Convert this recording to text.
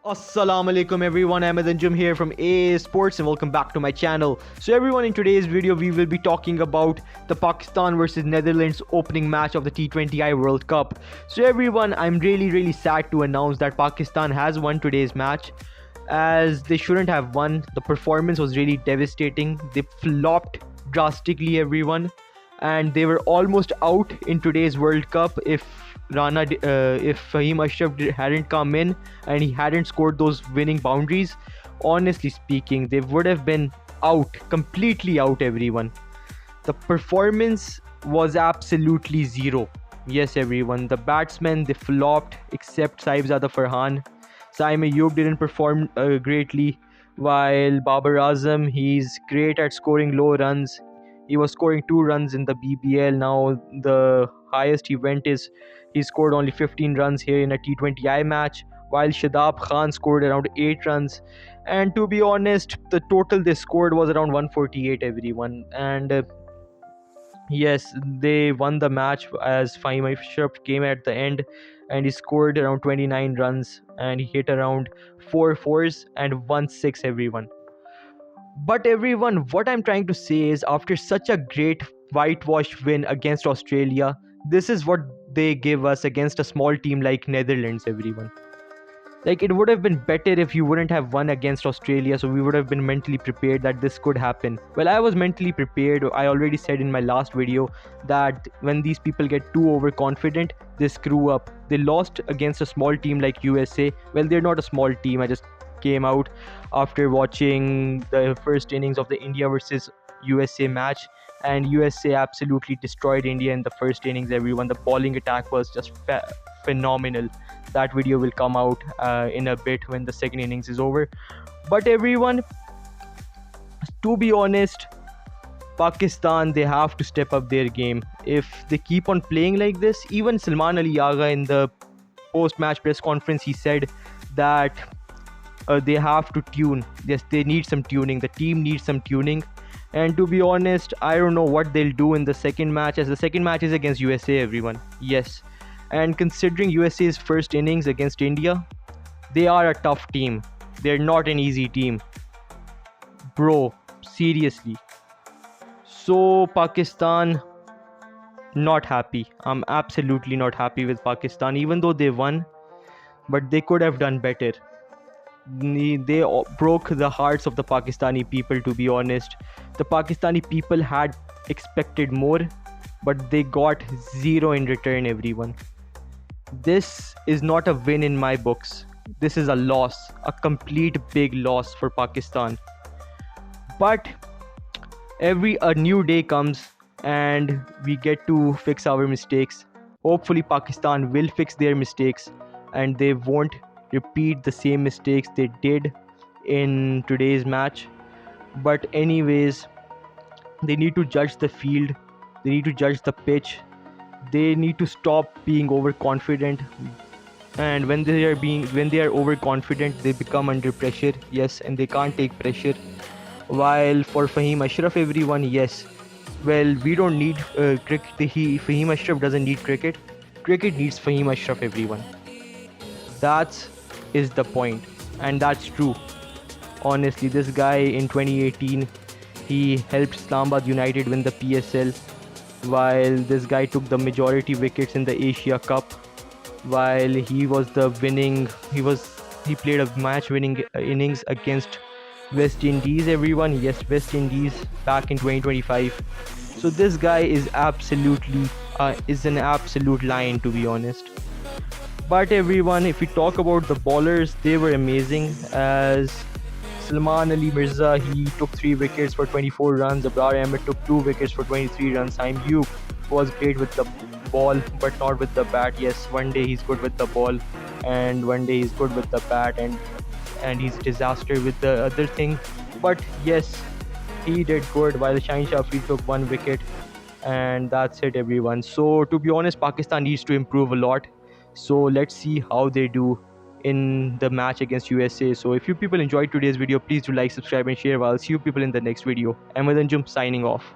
Assalamu alaikum everyone, Ahmed Anjum here from AA Sports and welcome back to my channel. So everyone, in today's video we will be talking about the Pakistan versus Netherlands opening match of the T20I World Cup. So everyone, I'm really sad to announce that Pakistan has won today's match, as they shouldn't have won. The performance was really devastating. They flopped drastically, everyone, and they were almost out in today's World Cup if Fahim Ashraf hadn't come in and he hadn't scored those winning boundaries. Honestly speaking, they would have been out, completely out, everyone. The performance was absolutely zero. Yes, everyone, the batsmen, they flopped except Saibzada Farhan. Saim Ayub didn't perform greatly, while Babar Azam, he's great at scoring low runs. He was scoring 2 runs in the BBL. Now the highest he went is he scored only 15 runs here in a T20I match, while Shadab Khan scored around 8 runs. And to be honest, the total they scored was around 148, everyone. And yes, they won the match as Fahim Ashraf came at the end and he scored around 29 runs and he hit around 4 fours and 1 6, everyone. But everyone, what I'm trying to say is, after such a great whitewash win against Australia, this is what they give us against a small team like Netherlands, everyone. Like, it would have been better if you wouldn't have won against Australia, so we would have been mentally prepared that this could happen. Well, I was mentally prepared. I already said in my last video that when these people get too overconfident, they screw up. They lost against a small team like USA. Well, they're not a small team. I just came out after watching the first innings of the India versus USA match, and USA absolutely destroyed India in the first innings, everyone. The bowling attack was just phenomenal. That video will come out in a bit when the second innings is over. But everyone, to be honest, Pakistan, they have to step up their game. If they keep on playing like this, even Salman Ali Agha in the post-match press conference, he said that they have to tune. Yes, they need some tuning. The team needs some tuning. And to be honest, I don't know what they'll do in the second match, as the second match is against USA, everyone. Yes. And considering USA's first innings against India, they are a tough team. They're not an easy team. Bro, seriously. So Pakistan, not happy. I'm absolutely not happy with Pakistan, even though they won, but they could have done better. They broke the hearts of the Pakistani people, to be honest. The Pakistani people had expected more, but they got zero in return, everyone. This is not a win in my books. This is a loss, a complete big loss for Pakistan. But a new day comes and we get to fix our mistakes. Hopefully Pakistan will fix their mistakes and they won't repeat the same mistakes they did in today's match. But anyways, they need to judge the field, they need to judge the pitch, they need to stop being overconfident. And when they are overconfident, they become under pressure. Yes, and they can't take pressure. While for Fahim Ashraf, everyone, yes, well, we don't need cricket. Fahim Ashraf doesn't need cricket. Cricket needs Fahim Ashraf, everyone. That is the point, and that's true. Honestly, this guy in 2018, he helped Islamabad United win the PSL, while this guy took the majority wickets in the Asia Cup, while he played a match winning innings against West Indies, everyone. Yes, West Indies back in 2025. So this guy is absolutely is an absolute lion, to be honest. But everyone, if we talk about the bowlers, they were amazing. As Salman Ali Mirza, he took 3 wickets for 24 runs. Abrar Ahmed took 2 wickets for 23 runs. Saim Ayub was great with the ball, but not with the bat. Yes, one day he's good with the ball, and one day he's good with the bat, and he's a disaster with the other thing. But yes, he did good, while Shaheen Shafri took 1 wicket, and that's it, everyone. So to be honest, Pakistan needs to improve a lot. So let's see how they do in the match against USA. So if you people enjoyed today's video, please do like, subscribe and share. I'll see you people in the next video. Ahmed Anjum signing off.